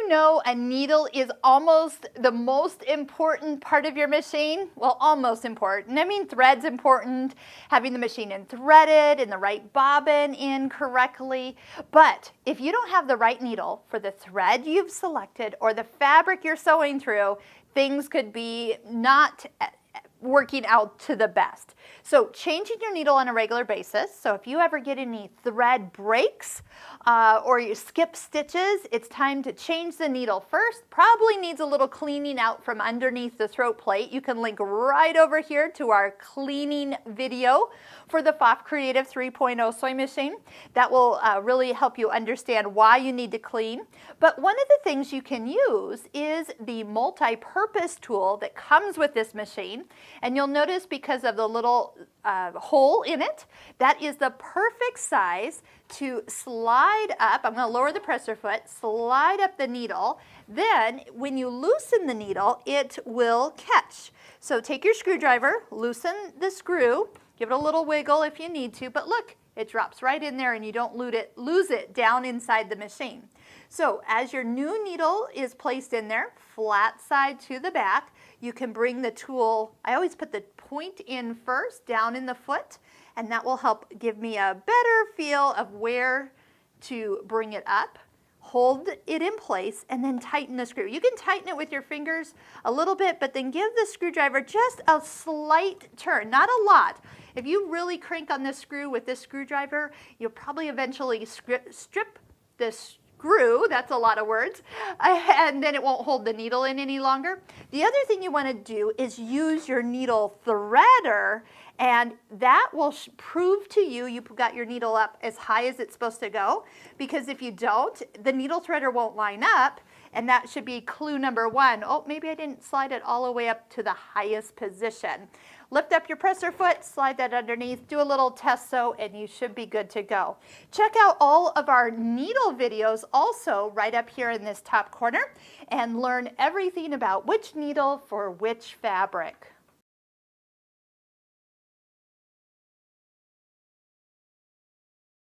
you know a needle is almost the most important part of your machine? Well, almost important. I mean, thread's important, having the machine threaded and the right bobbin in correctly. But if you don't have the right needle for the thread you've selected or the fabric you're sewing through, things could be not working out to the best. So changing your needle on a regular basis. So if you ever get any thread breaks or you skip stitches, it's time to change the needle first. Probably needs a little cleaning out from underneath the throat plate. You can link right over here to our cleaning video for the Pfaff Creative 3.0 sewing machine. That will really help you understand why you need to clean. But one of the things you can use is the multi-purpose tool that comes with this machine. And you'll notice because of the little hole in it, that is the perfect size to slide up. I'm going to lower the presser foot, slide up the needle. Then when you loosen the needle, it will catch. So take your screwdriver, loosen the screw, give it a little wiggle if you need to, but look, it drops right in there and you don't lose it down inside the machine. So as your new needle is placed in there, flat side to the back, you can bring the tool, I always put the point in first, down in the foot, and that will help give me a better feel of where to bring it up. Hold it in place and then tighten the screw. You can tighten it with your fingers a little bit, but then give the screwdriver just a slight turn, not a lot. If you really crank on this screw with this screwdriver, you'll probably eventually strip this screw, that's a lot of words, and then it won't hold the needle in any longer. The other thing you want to do is use your needle threader, and that will prove to you you've got your needle up as high as it's supposed to go, because if you don't, the needle threader won't line up, and that should be clue number one. Oh, maybe I didn't slide it all the way up to the highest position. Lift up your presser foot, slide that underneath, do a little test sew, and you should be good to go. Check out all of our needle videos also right up here in this top corner and learn everything about which needle for which fabric.